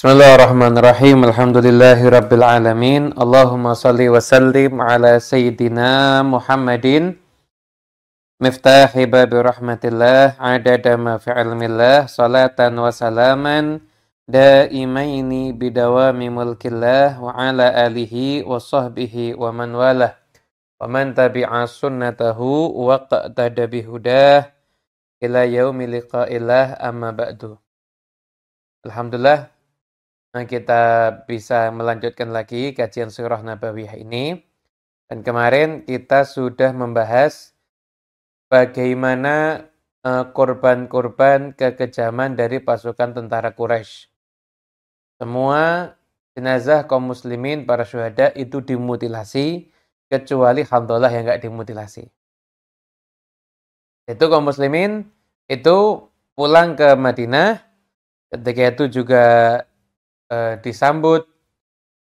Bismillahirrahmanirrahim. Alhamdulillahirabbil alamin. Allahumma shalli wa sallim ala sayyidina Muhammadin miftahi babi rahmatillah adada ma fi ilmillah salatan wa salaman daimaini bidawami mulkillah wa ala alihi wa sahbihi wa man walah wa man tabi'a sunnatahu wa qtada bihudah ila yaumi liqa'illah amma ba'du. Alhamdulillah, kita bisa melanjutkan lagi kajian surah Nabawiyah ini. Dan kemarin kita sudah membahas bagaimana korban-korban kekejaman dari pasukan tentara Quraisy. Semua jenazah kaum muslimin, para syuhada itu dimutilasi, kecuali Hamdalah yang enggak dimutilasi. Itu kaum muslimin itu pulang ke Madinah, ketika itu juga disambut,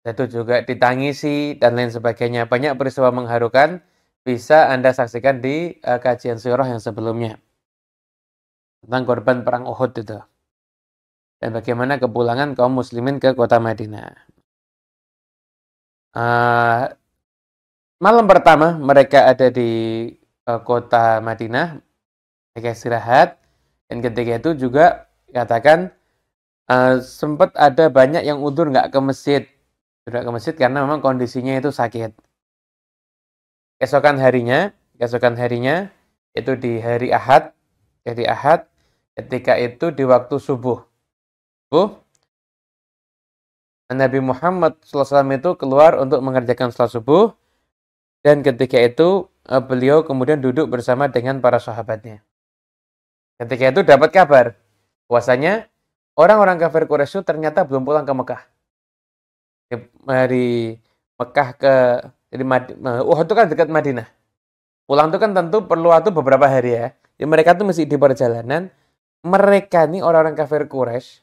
itu juga ditangisi dan lain sebagainya. Banyak peristiwa mengharukan bisa Anda saksikan di kajian surah yang sebelumnya tentang korban perang Uhud itu dan bagaimana kepulangan kaum muslimin ke kota Madinah. Malam pertama mereka ada di kota Madinah, mereka istirahat, dan ketika itu juga katakan sempat ada banyak yang udzur nggak ke masjid karena memang kondisinya itu sakit. Keesokan harinya itu di hari Ahad, ketika itu di waktu subuh, Nabi Muhammad SAW itu keluar untuk mengerjakan salat subuh, dan ketika itu beliau kemudian duduk bersama dengan para sahabatnya. Ketika itu dapat kabar bahwasanya orang-orang kafir Quraisy ternyata belum pulang ke Mekah. Dari Mekah jadi Uhud itu kan dekat Madinah. Pulang itu kan tentu perlu waktu beberapa hari ya. Jadi mereka itu masih di perjalanan. Mereka nih orang-orang kafir Quraisy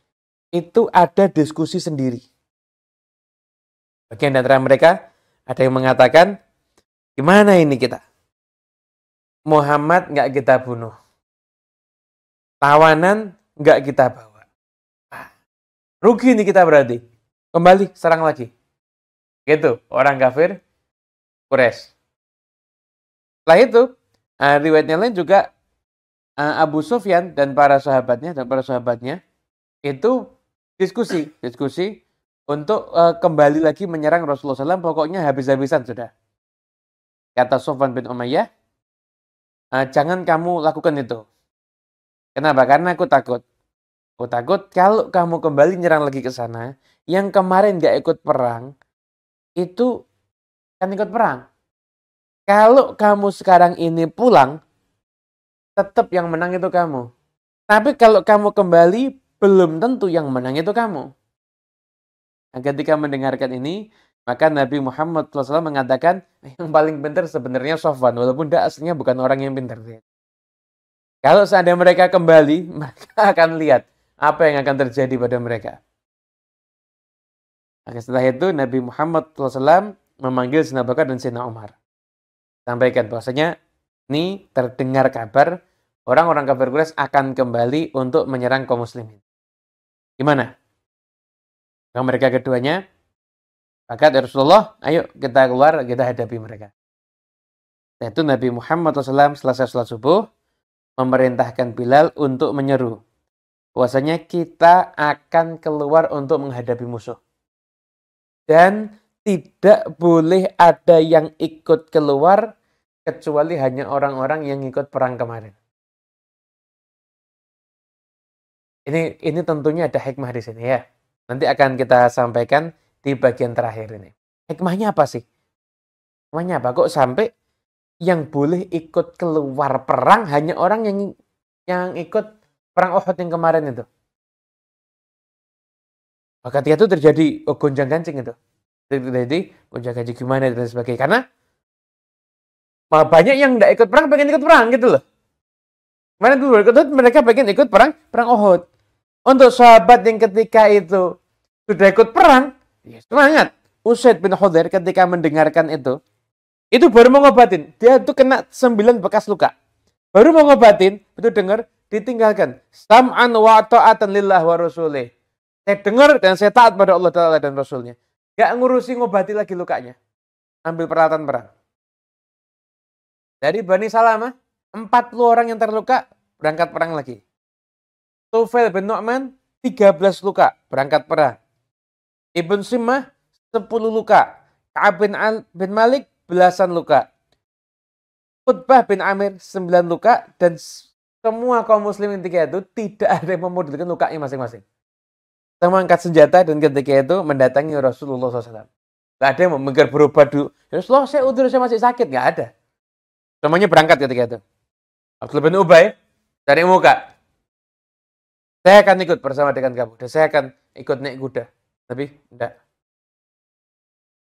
itu ada diskusi sendiri. Bagian antara mereka ada yang mengatakan, gimana ini kita? Muhammad nggak kita bunuh. Tawanan nggak kita bawa. Rugi nih kita berarti. Kembali, serang lagi. Gitu, orang kafir Quraisy. Setelah itu, riwayatnya lain juga Abu Sufyan dan para sahabatnya itu diskusi untuk kembali lagi menyerang Rasulullah SAW. Pokoknya habis-habisan sudah. Kata Sofwan bin Umayyah, jangan kamu lakukan itu. Kenapa? Karena aku takut kalau kamu kembali nyerang lagi ke sana, yang kemarin gak ikut perang, itu kan ikut perang. Kalau kamu sekarang ini pulang, tetap yang menang itu kamu. Tapi kalau kamu kembali, belum tentu yang menang itu kamu. Nah, ketika mendengarkan ini, maka Nabi Muhammad SAW mengatakan, yang paling pintar sebenarnya Sofwan, walaupun dia aslinya bukan orang yang pintar. Kalau seandainya mereka kembali, mereka akan lihat apa yang akan terjadi pada mereka. Maka setelah itu Nabi Muhammad SAW memanggil Sayyidina Abu Bakar dan Sayyidina Umar. Sampaikan bahwasanya ini terdengar kabar orang-orang kafir Quraisy akan kembali untuk menyerang kaum muslimin. Gimana? Maka mereka keduanya, maka Rasulullah, ayo kita keluar, kita hadapi mereka. Yaitu Nabi Muhammad SAW selesai salat subuh memerintahkan Bilal untuk menyeru bahwasanya kita akan keluar untuk menghadapi musuh. Dan tidak boleh ada yang ikut keluar kecuali hanya orang-orang yang ikut perang kemarin. Ini tentunya ada hikmah di sini ya. Nanti akan kita sampaikan di bagian terakhir ini. Hikmahnya apa sih? Hikmahnya apa? Kok sampai yang boleh ikut keluar perang hanya orang yang ikut perang Uhud yang kemarin itu. Maka ketika itu terjadi gonjang-ganjing itu. Terjadi gonjang-ganjing gimana dan sebagainya. Karena banyak yang tidak ikut perang pengen ikut perang gitu loh. Kemarin dulu mereka pengen ikut perang Uhud. Untuk sahabat yang ketika itu sudah ikut perang, ya semangat. Usaid bin Hudzair ketika mendengarkan itu baru mau ngobatin. Dia tuh kena 9 bekas luka. Baru mau ngobatin, itu dengar ditinggalkan. Sam'an wa ta'atan lillah wa rasulih. Saya dengar dan saya taat pada Allah Ta'ala dan Rasulnya. Gak ngurusi ngobati lagi lukanya. Ambil peralatan perang. Dari Bani Salamah, 40 orang yang terluka, berangkat perang lagi. Tufail bin Nu'man, 13 luka, berangkat perang. Ibn Simmah, 10 luka. Ka'ab bin Malik, belasan luka. Utbah bin Amir, 9 luka. Dan semua kaum muslimin ketika itu tidak ada yang memodalkan lukanya masing-masing. Semua angkat senjata dan ketika itu mendatangi Rasulullah SAW. Gak ada yang memikir berobat dulu. Ya Rasulullah, saya masih sakit. Gak ada. Semuanya berangkat ketika itu. Abdullah bin Ubay dari muka. Saya akan ikut bersama dengan kamu. Dan saya akan ikut naik kuda. Tapi enggak.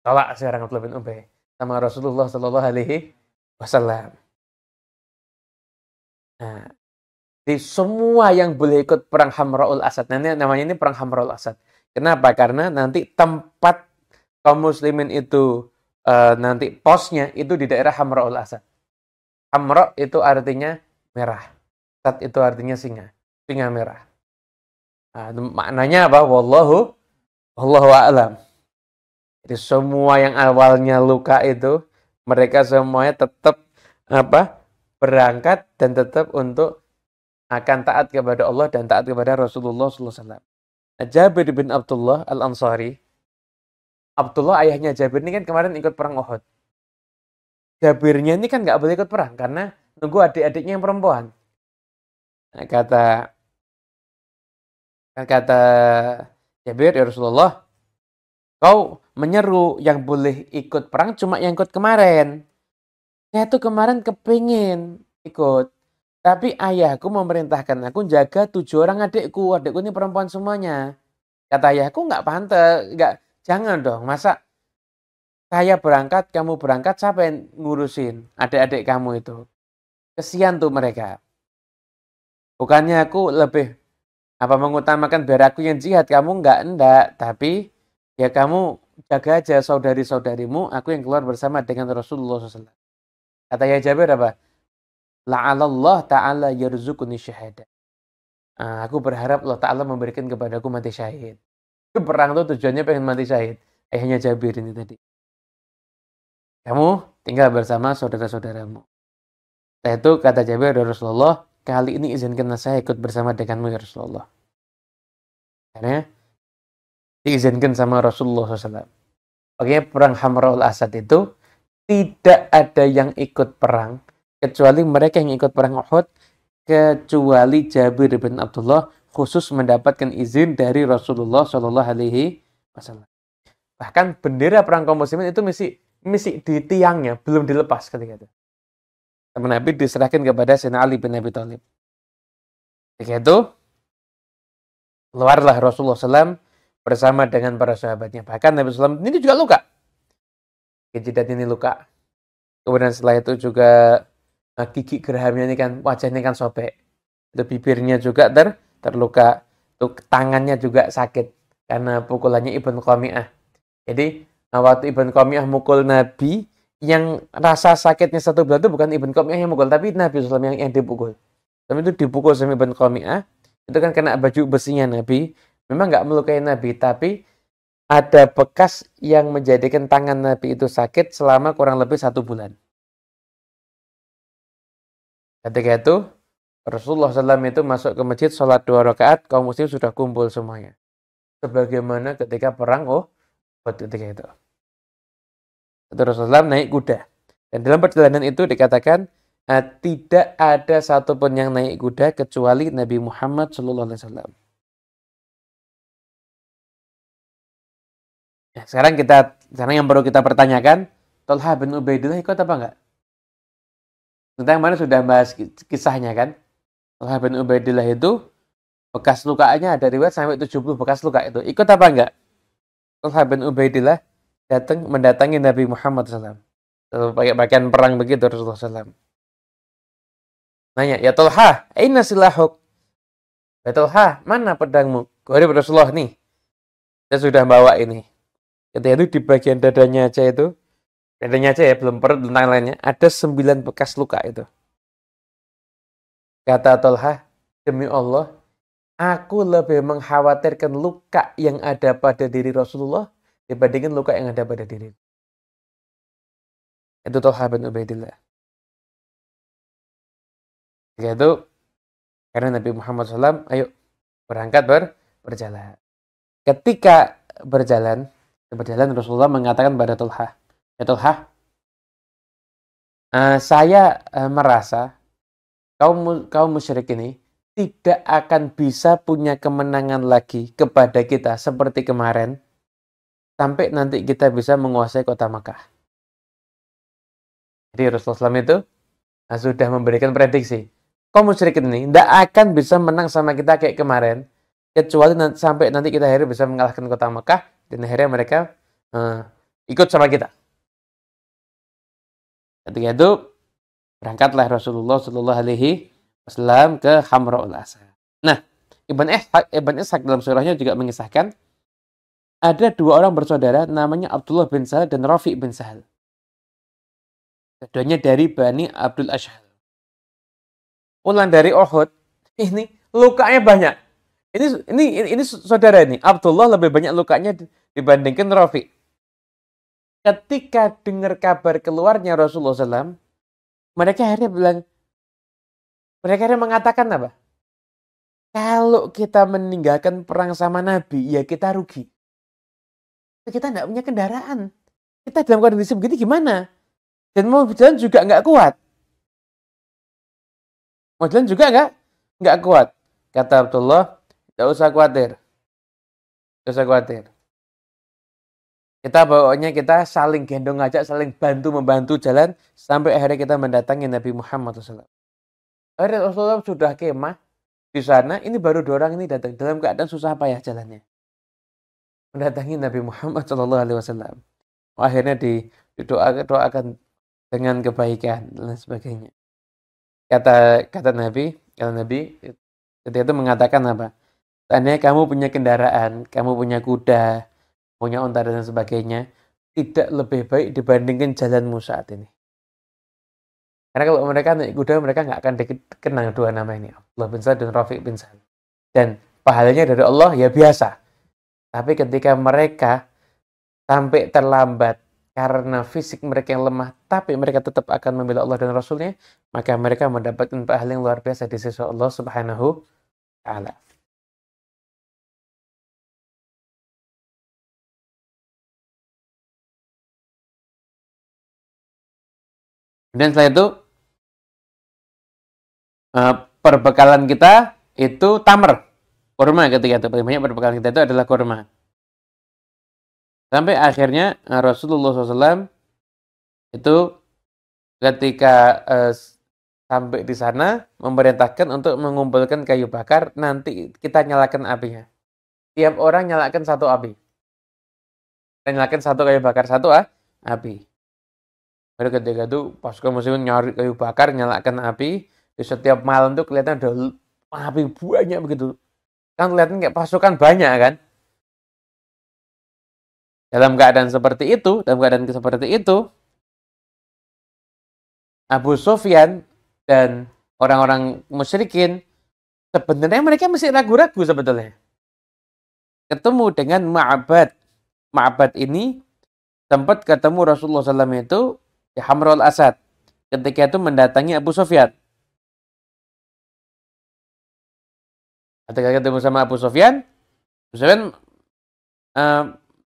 Tolak sekarang Abdullah bin Ubay sama Rasulullah SAW. Nah, di semua yang boleh ikut perang Hamra'ul Asad. Namanya ini perang Hamra'ul Asad. Kenapa? Karena nanti tempat kaum muslimin itu nanti posnya itu di daerah Hamra'ul Asad. Hamra' itu artinya merah. Asad itu artinya singa. Singa merah. Nah, maknanya apa? Wallahu a'lam. Jadi semua yang awalnya luka itu mereka semuanya tetap berangkat dan tetap untuk akan taat kepada Allah dan taat kepada Rasulullah SAW. Jabir bin Abdullah Al-Ansari, Abdullah ayahnya Jabir ini kan kemarin ikut perang Uhud. Jabirnya ini kan nggak boleh ikut perang karena nunggu adik-adiknya yang perempuan. Nah, kata Jabir, ya Rasulullah, kau menyeru yang boleh ikut perang cuma yang ikut kemarin. Saya tuh kemarin kepingin ikut. Tapi ayahku memerintahkan aku jaga 7 orang adikku. Adikku ini perempuan semuanya. Kata ayahku nggak pantas. Jangan dong. Masa saya berangkat, kamu berangkat, siapa yang ngurusin adik-adik kamu itu? Kesian tuh mereka. Bukannya aku lebih mengutamakan biar aku yang jihad. Kamu enggak. Tapi ya kamu jaga aja saudari-saudarimu. Aku yang keluar bersama dengan Rasulullah SAW. Kata ya Jabir apa? La'alallah ta'ala yarzuquni syahada. Aku berharap Allah Ta'ala memberikan kepadaku mati syahid. Perang itu tujuannya pengen mati syahid. Ayahnya Jabir ini tadi. Kamu tinggal bersama saudara-saudaramu. Setelah itu kata Jabir, ya Rasulullah, kali ini izinkan saya ikut bersama denganmu ya Rasulullah. Karena diizinkan sama Rasulullah SAW. Oke, perang Hamra'ul Asad itu tidak ada yang ikut perang kecuali mereka yang ikut perang Uhud, kecuali Jabir bin Abdullah khusus mendapatkan izin dari Rasulullah SAW. Bahkan bendera perang kaum muslimin itu misi di tiangnya, belum dilepas ketika itu. Sama Nabi diserahkan kepada Sayyidina Ali bin Abi Thalib. Ketika itu, keluarlah Rasulullah SAW bersama dengan para sahabatnya. Bahkan Nabi SAW ini juga luka. Jidat ini luka. Kemudian setelah itu juga gigi gerahamnya ini kan, wajahnya kan sobek. Itu bibirnya juga terluka. Itu tangannya juga sakit karena pukulannya Ibn Qami'ah. Jadi waktu Ibn Qami'ah mukul Nabi, yang rasa sakitnya satu bulan itu bukan Ibn Qami'ah yang mukul, tapi Nabi SAW yang dipukul. Tapi itu dipukul sama Ibn Qami'ah, itu kan kena baju besinya Nabi. Memang nggak melukai Nabi, tapi ada bekas yang menjadikan tangan Nabi itu sakit selama kurang lebih 1 bulan. Ketika itu, Rasulullah SAW itu masuk ke masjid, sholat 2 rakaat, kaum muslim sudah kumpul semuanya. Sebagaimana ketika perang ketika itu. Rasulullah naik kuda. Dan dalam perjalanan itu dikatakan, tidak ada satupun yang naik kuda kecuali Nabi Muhammad SAW. Ya, sekarang yang perlu kita pertanyakan, Thalha bin Ubaidillah ikut apa enggak? Tentang mana sudah bahas kisahnya kan? Thalha bin Ubaidillah itu bekas lukanya ada riwayat sampai 70 bekas luka itu. Ikut apa enggak? Thalha bin Ubaidillah mendatangi Nabi Muhammad SAW. Pakai pakaian perang begitu Rasulullah SAW. Nanya, ya Thalha, aina silahuk? Ya Thalha, mana pedangmu? Kepada Rasulullah nih. Saya sudah bawa ini. Ketika itu di bagian dadanya aja ya, belum perut, tentang lainnya, ada 9 bekas luka itu. Kata Thalha, demi Allah, Aku lebih mengkhawatirkan luka yang ada pada diri Rasulullah dibandingkan luka yang ada pada diri. Itu Thalhah bin Ubaidillah. Yaitu karena Nabi Muhammad SAW, ayo berangkat berjalan. Ketika berjalan Rasulullah mengatakan pada Thalhah, ya Thalhah, saya merasa kaum musyrik ini tidak akan bisa punya kemenangan lagi kepada kita seperti kemarin sampai nanti kita bisa menguasai kota Makkah. Jadi Rasulullah SAW itu sudah memberikan prediksi. Kaum musyrik ini tidak akan bisa menang sama kita kayak kemarin, kecuali sampai nanti kita akhirnya bisa mengalahkan kota Makkah dan akhirnya mereka ikut sama kita. Ketika itu berangkatlah Rasulullah SAW ke Hamra'ul Asad. Nah, Ibn Ishaq dalam surahnya juga mengisahkan ada dua orang bersaudara namanya Abdullah bin Sahal dan Rafi' bin Sahal. Keduanya dari Bani Abdul Ashhal. Pulang dari Uhud, ini lukanya banyak. Ini saudara ini, Abdullah lebih banyak lukanya dibandingkan Rafi'. Ketika dengar kabar keluarnya Rasulullah SAW, mereka akhirnya mengatakan apa? Kalau kita meninggalkan perang sama Nabi, ya kita rugi. Kita tidak punya kendaraan. Kita dalam kondisi begini gimana? Dan mau berjalan juga nggak kuat. Mau jalan juga nggak kuat. Kata Abdullah, tidak usah khawatir. Tidak usah khawatir. Kita saling gendong ngajak, saling membantu jalan sampai akhirnya kita mendatangi Nabi Muhammad SAW. Akhirnya Rasulullah sudah kemah di sana, ini baru dua orang ini datang dalam keadaan susah payah jalannya. Mendatangi Nabi Muhammad SAW. Akhirnya didoakan dengan kebaikan dan sebagainya. Kata Nabi, ketika itu mengatakan apa? Tandanya kamu punya kendaraan, kamu punya kuda, punya unta dan sebagainya, tidak lebih baik dibandingkan jalanmu saat ini. Karena kalau mereka naik kuda, mereka nggak akan dikenang dua nama ini, Abdullah bin Sahal dan Rafi' bin Sahal. Dan pahalanya dari Allah ya biasa. Tapi ketika mereka sampai terlambat karena fisik mereka yang lemah, tapi mereka tetap akan membela Allah dan Rasulnya, maka mereka mendapatkan pahala yang luar biasa di sisi Allah Subhanahu wa Ta'ala. Dan setelah itu, perbekalan kita itu tamr, kurma ketika itu. Paling banyak perbekalan kita itu adalah kurma. Sampai akhirnya Rasulullah SAW itu ketika sampai di sana memerintahkan untuk mengumpulkan kayu bakar, nanti kita nyalakan apinya. Tiap orang nyalakan satu api. Dan nyalakan satu kayu bakar, satu api. Baru ketika itu pasukan muslimin nyari kayu bakar, nyalakan api. Di setiap malam tuh kelihatan ada api banyak begitu. Kan kelihatan kayak pasukan banyak kan. Dalam keadaan seperti itu, Abu Sufyan dan orang-orang musyrikin sebenarnya mereka masih ragu-ragu sebetulnya. Ketemu dengan Ma'bad. Ma'bad ini sempat ketemu Rasulullah SAW itu di Hamra'ul Asad. Ketika itu mendatangi Abu Sufyan. Ketika ketemu sama Abu Sufyan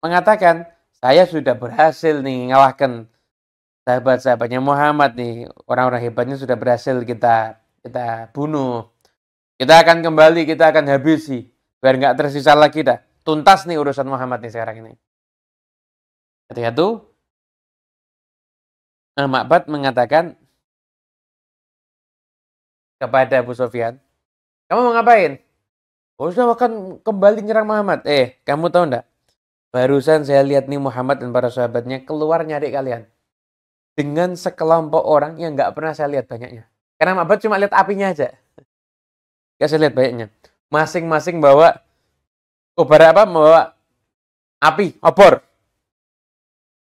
mengatakan, saya sudah berhasil nih ngalahkan sahabat-sahabatnya Muhammad nih. Orang-orang hebatnya sudah berhasil kita bunuh. Kita akan kembali, kita akan habisi. Biar nggak tersisa lagi dah. Tuntas nih urusan Muhammad nih sekarang ini. Ketika itu, Ma'bad mengatakan kepada Abu Sufyan, kamu mau ngapain? Sudah akan kembali nyerang Muhammad. Kamu tahu enggak? Barusan saya lihat nih Muhammad dan para sahabatnya keluar nyari kalian. Dengan sekelompok orang yang nggak pernah saya lihat banyaknya. Karena Ma'bad cuma lihat apinya aja. Nggak saya lihat banyaknya. Masing-masing bawa Bawa api, obor.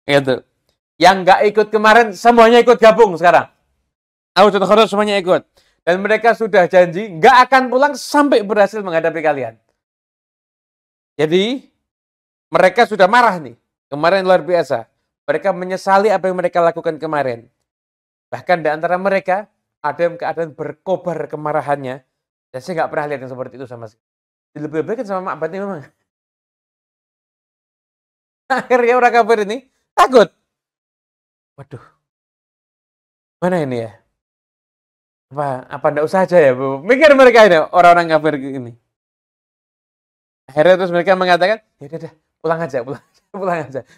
Gitu. Yang nggak ikut kemarin, semuanya ikut gabung sekarang. Ausul Khairul semuanya ikut. Dan mereka sudah janji nggak akan pulang sampai berhasil menghadapi kalian. Jadi mereka sudah marah nih. Kemarin luar biasa. Mereka menyesali apa yang mereka lakukan kemarin. Bahkan di antara mereka ada yang keadaan berkobar kemarahannya. Dan saya nggak pernah lihat yang seperti itu sama sekali. Lebih-lebih kan sama Ma'bad ini memang. Akhirnya orang kafir ini takut. Waduh, mana ini ya? Apa enggak usah aja ya, Bu? Mikir mereka ini, orang-orang kafir ini. Akhirnya terus mereka mengatakan, ya udah, pulang aja.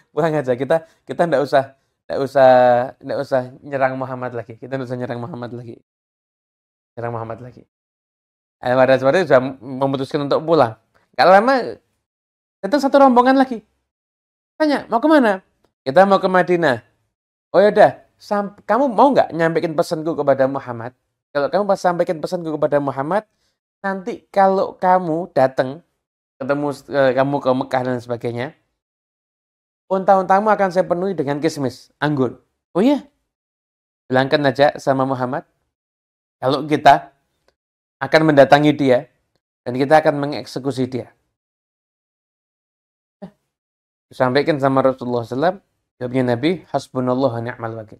Pulang aja. Kita enggak usah nyerang Muhammad lagi. Nyerang Muhammad lagi. Pada seperti itu sudah memutuskan untuk pulang. Gak lama, datang satu rombongan lagi. Tanya, mau kemana? Kita mau ke Madinah. Oh ya udah, kamu mau nggak nyampaikan pesanku kepada Muhammad? Kalau kamu pas sampaikan pesanku kepada Muhammad, nanti kalau kamu datang, ketemu kamu ke Mekah dan sebagainya, unta-untamu akan saya penuhi dengan kismis, anggur. Oh iya, bilangkan aja sama Muhammad, kalau kita akan mendatangi dia, dan kita akan mengeksekusi dia. Disampaikan sama Rasulullah SAW, jawabnya Nabi, hasbunallah wa ni'mal wakil.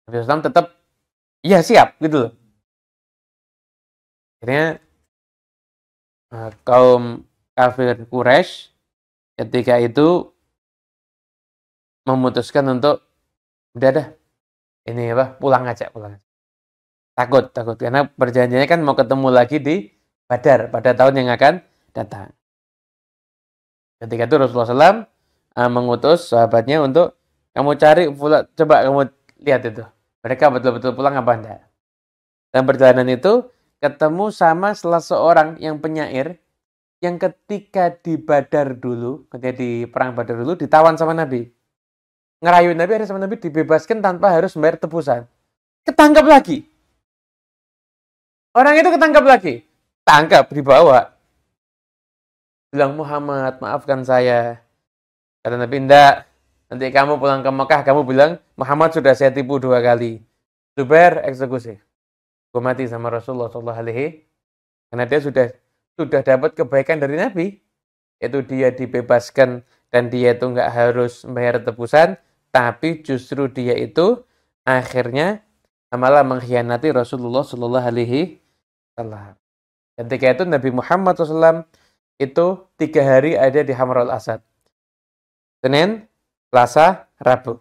Nabi SAW tetap, iya siap, gitu loh. Akhirnya, kaum kafir Quraisy ketika itu memutuskan untuk, udah dah, ini pulang aja. Takut, karena perjanjiannya kan mau ketemu lagi di Badar, pada tahun yang akan datang. Ketika itu Rasulullah SAW mengutus sahabatnya untuk kamu cari, coba kamu lihat itu. Mereka betul-betul pulang apa enggak. Dan perjalanan itu ketemu sama salah seorang yang penyair yang ketika di Badar dulu, ketika di perang Badar dulu ditawan sama Nabi. Ngerayu Nabi, ada sama Nabi dibebaskan tanpa harus membayar tebusan. Ketangkap lagi. Orang itu ketangkap lagi. Tangkap, dibawa. Bilang, Muhammad, maafkan saya. Kata Nabi, enggak. Nanti kamu pulang ke Mekah, kamu bilang, Muhammad sudah saya tipu 2 kali. Zubair, eksekusi. Gue mati sama Rasulullah SAW. Karena dia sudah dapat kebaikan dari Nabi. Itu dia dibebaskan dan dia itu enggak harus membayar tebusan. Tapi justru dia itu akhirnya malah mengkhianati Rasulullah SAW. Ketika itu Nabi Muhammad SAW itu 3 hari ada di Hamrul Asad. Senin, Selasa, Rabu.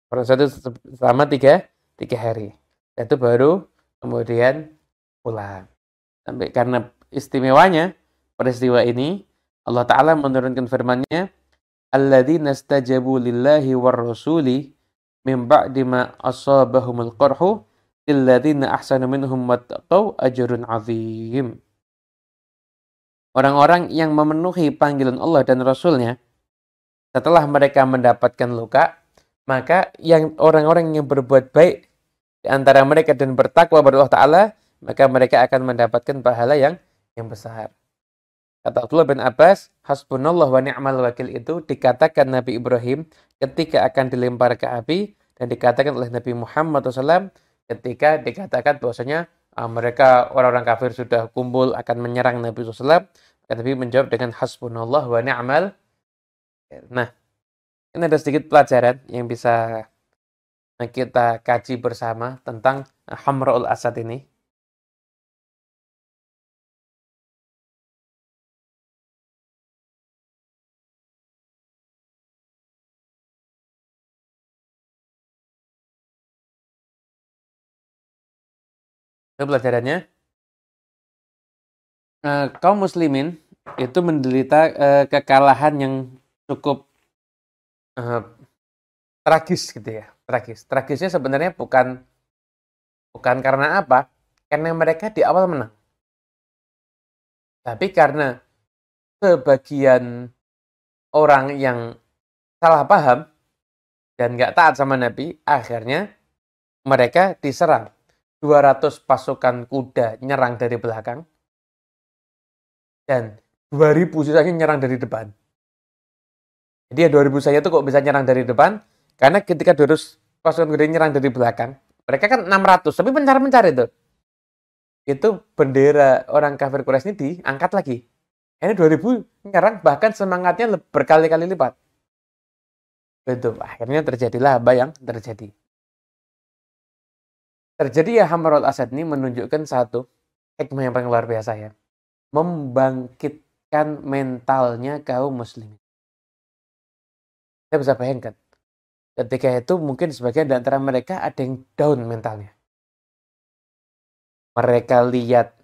Proses itu selama 3 hari. Itu baru kemudian pulang. Sampai karena istimewanya peristiwa ini, Allah Ta'ala menurunkan firman-Nya, alladzina istajabu lillahi war rasuli min ba'di ma asabahumul qarhu lilladzina ahsanu minhum wattaqau ajrun 'azim. Orang-orang yang memenuhi panggilan Allah dan Rasul-Nya setelah mereka mendapatkan luka, maka orang-orang yang berbuat baik di antara mereka dan bertakwa kepada Allah Ta'ala, maka mereka akan mendapatkan pahala yang besar. Kata Abdullah bin Abbas, hasbunallah wa ni'mal wakil itu dikatakan Nabi Ibrahim ketika akan dilempar ke api, dan dikatakan oleh Nabi Muhammad SAW ketika dikatakan bahwasanya mereka orang-orang kafir sudah kumpul akan menyerang Nabi SAW. Nabi menjawab dengan hasbunallah wa ni'mal. Nah, ini ada sedikit pelajaran yang bisa kita kaji bersama tentang Hamrul Asad ini. Itu pelajarannya. Kaum muslimin itu menderita kekalahan yang cukup tragis gitu ya. Tragisnya sebenarnya bukan karena apa? Karena mereka di awal menang. Tapi karena sebagian orang yang salah paham dan nggak taat sama Nabi, akhirnya mereka diserang. 200 pasukan kuda nyerang dari belakang, dan 2.000 sisanya nyerang dari depan. Jadi 2.000 saja itu kok bisa nyerang dari depan, karena ketika 200 pasukan kuda nyerang dari belakang, Mereka kan 600, tapi pencar-pencar itu. Itu bendera orang kafir Quraisy ini diangkat lagi. Ini 2000 nyerang, bahkan semangatnya berkali-kali lipat. Itu akhirnya terjadilah apa yang terjadi. Terjadi ya Hamrul Asad ini menunjukkan satu hikmah yang paling luar biasa ya. Membangkitkan mentalnya kaum muslimin. Saya bisa bayangkan. Ketika itu mungkin sebagian di antara mereka ada yang down mentalnya. Mereka lihat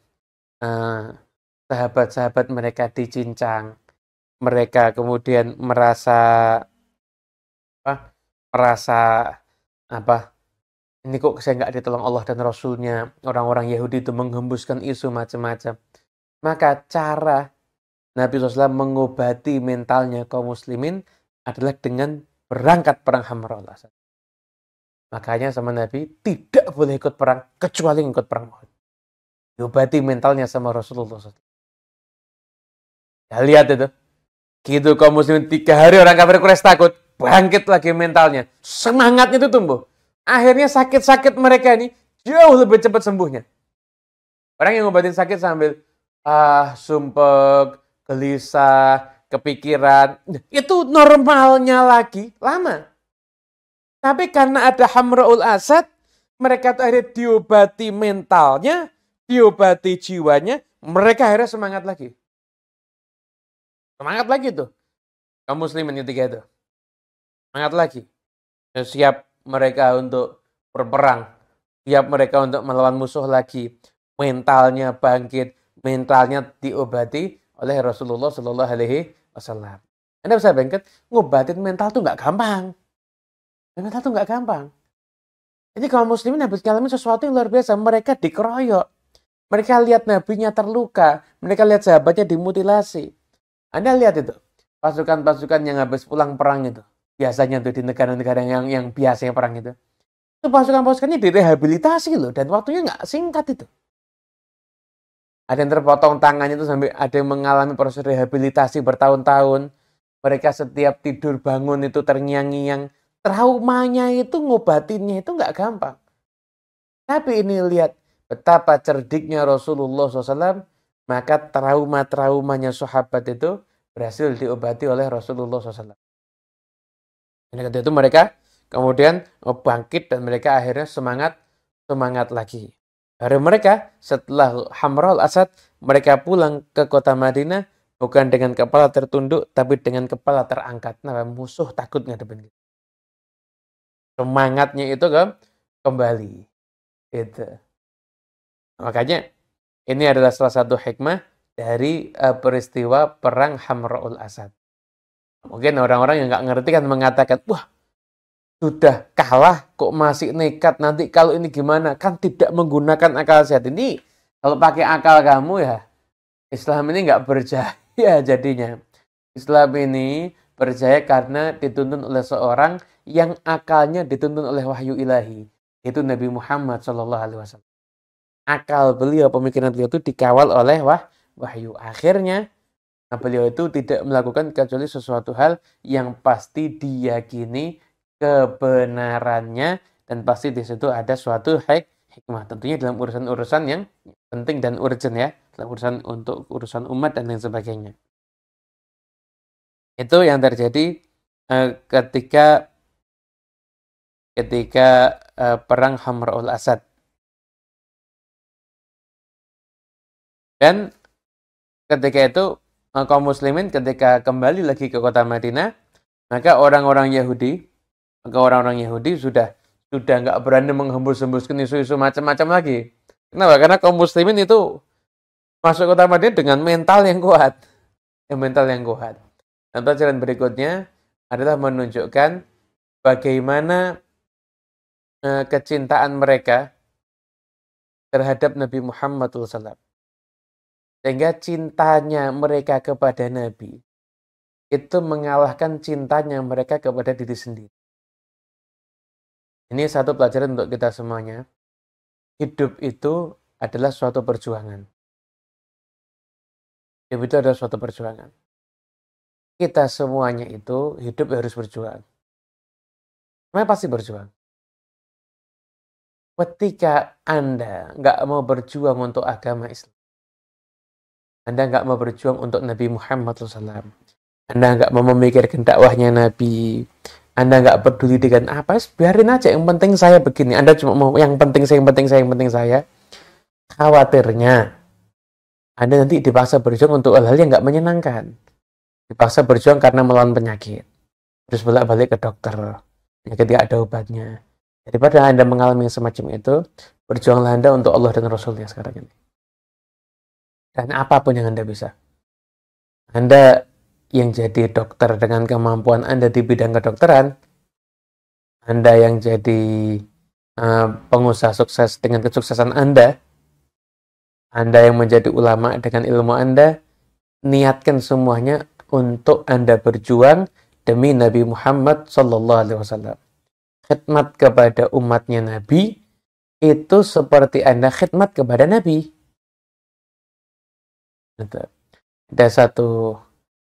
sahabat-sahabat mereka dicincang. Mereka kemudian merasa ini kok saya nggak ditolong Allah dan Rasulnya. Orang-orang Yahudi itu menghembuskan isu macam-macam. Maka cara Nabi SAW mengobati mentalnya kaum muslimin adalah dengan berangkat perang Hamrul Asad. Makanya sama Nabi tidak boleh ikut perang kecuali ikut perang Uhud. Diobati mentalnya sama Rasulullah SAW. Ya, lihat itu. Gitu kaum muslimin 3 hari orang kafir Quraisy takut. Bangkit lagi mentalnya. Semangatnya itu tumbuh. Akhirnya sakit-sakit mereka ini jauh lebih cepat sembuhnya. Orang yang ngobatin sakit sambil sumpek, gelisah, kepikiran. Itu normalnya lagi lama. Tapi karena ada Hamrul Asad, mereka tuh akhirnya diobati mentalnya, diobati jiwanya, mereka akhirnya semangat lagi. Semangat lagi tuh. Kaum muslimin ketiga itu. Semangat lagi. Siap mereka untuk berperang. Siap mereka untuk melawan musuh lagi. Mentalnya bangkit. Mentalnya diobati oleh Rasulullah Shallallahu Alaihi Wasallam. Anda bisa bayangkan, ngobatin mental tuh nggak gampang. Mental tuh nggak gampang. Jadi kaum muslimin habis ngalamin sesuatu yang luar biasa. Mereka dikeroyok. Mereka lihat nabinya terluka. Mereka lihat sahabatnya dimutilasi. Anda lihat itu. Pasukan-pasukan yang habis pulang perang itu. Biasanya tuh di negara-negara yang biasanya perang itu. Itu pasukan-pasukannya direhabilitasi loh. Dan waktunya nggak singkat itu. Ada yang terpotong tangannya itu sampai ada yang mengalami proses rehabilitasi bertahun-tahun. Mereka setiap tidur bangun itu terngiang-ngiang. Traumanya itu ngobatinnya itu nggak gampang. Tapi ini lihat betapa cerdiknya Rasulullah SAW. Maka trauma-traumanya sahabat itu berhasil diobati oleh Rasulullah SAW. Dan ketika itu mereka kemudian bangkit dan mereka akhirnya semangat lagi. Hari mereka setelah Hamrul Asad, mereka pulang ke kota Madinah bukan dengan kepala tertunduk, tapi dengan kepala terangkat. Nah, musuh takut ngadepin kita. Semangatnya itu kembali. Itu. Makanya ini adalah salah satu hikmah dari peristiwa perang Hamrul Asad. Mungkin orang-orang yang nggak ngerti kan mengatakan, wah sudah kalah kok masih nekat, nanti kalau ini gimana? Kan tidak menggunakan akal sehat. Ini kalau pakai akal kamu ya, Islam ini nggak berjaya jadinya. Islam ini berjaya karena dituntun oleh seorang yang akalnya dituntun oleh wahyu ilahi. Itu Nabi Muhammad SAW. Akal beliau, pemikiran beliau itu dikawal oleh wahyu. Akhirnya beliau itu tidak melakukan kecuali sesuatu hal yang pasti diyakini kebenarannya dan pasti di situ ada suatu hikmah. Tentunya dalam urusan-urusan yang penting dan urgent ya, dalam urusan umat dan lain sebagainya. Itu yang terjadi ketika perang Hamrul Asad. Dan ketika itu kaum muslimin ketika kembali lagi ke kota Madinah, maka orang-orang Yahudi sudah nggak berani menghembus-hembuskan isu-isu macam-macam lagi. Kenapa? Karena kaum muslimin itu masuk kota Madinah dengan mental yang kuat. Dan pelajaran berikutnya adalah menunjukkan bagaimana kecintaan mereka terhadap Nabi Muhammad SAW. Sehingga cintanya mereka kepada Nabi itu mengalahkan cintanya mereka kepada diri sendiri. Ini satu pelajaran untuk kita semuanya. Hidup itu adalah suatu perjuangan. Hidup itu adalah suatu perjuangan. Kita semuanya itu hidup harus berjuang. Memang pasti berjuang. ketika Anda nggak mau berjuang untuk agama Islam, Anda nggak mau berjuang untuk Nabi Muhammad SAW, Anda nggak mau memikirkan dakwahnya Nabi, Anda nggak peduli dengan apa, biarin aja, yang penting saya begini. Anda cuma mau yang penting saya, yang penting saya, yang penting saya. Khawatirnya Anda nanti dipaksa berjuang untuk hal-hal yang nggak menyenangkan. Dipaksa berjuang karena melawan penyakit. Terus bolak-balik ke dokter. Penyakit nggak ada obatnya. Daripada Anda mengalami semacam itu, berjuanglah Anda untuk Allah dan Rasulnya sekarang ini. Dan apapun yang Anda bisa. Anda yang jadi dokter dengan kemampuan Anda di bidang kedokteran, Anda yang jadi pengusaha sukses dengan kesuksesan Anda yang menjadi ulama dengan ilmu Anda, niatkan semuanya untuk Anda berjuang demi Nabi Muhammad SAW. Khidmat kepada umatnya Nabi itu seperti Anda khidmat kepada Nabi. Ada satu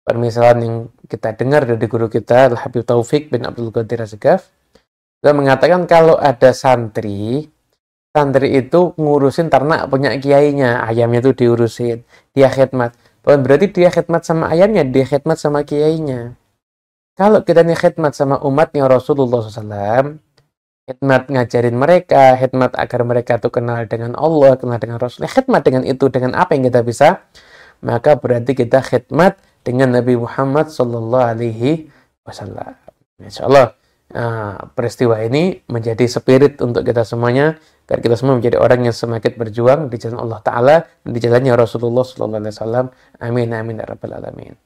permisalan yang kita dengar dari guru kita, Al-Habib Taufik bin Abdul Qadir Asgaf. Dia mengatakan kalau ada santri itu ngurusin ternak punya kiainya, ayamnya itu diurusin, dia khidmat. Bukan berarti dia khidmat sama ayamnya, dia khidmat sama kiainya. Kalau kita nih khidmat sama umatnya Rasulullah SAW, khidmat ngajarin mereka, khidmat agar mereka tuh kenal dengan Allah, kenal dengan Rasul, khidmat dengan itu, dengan apa yang kita bisa, maka berarti kita khidmat dengan Nabi Muhammad SAW. Insyaallah peristiwa ini menjadi spirit untuk kita semuanya, agar kita semua menjadi orang yang semakin berjuang di jalan Allah Ta'ala, di jalannya Rasulullah SAW. Amin, amin, ya Rabbal Alamin.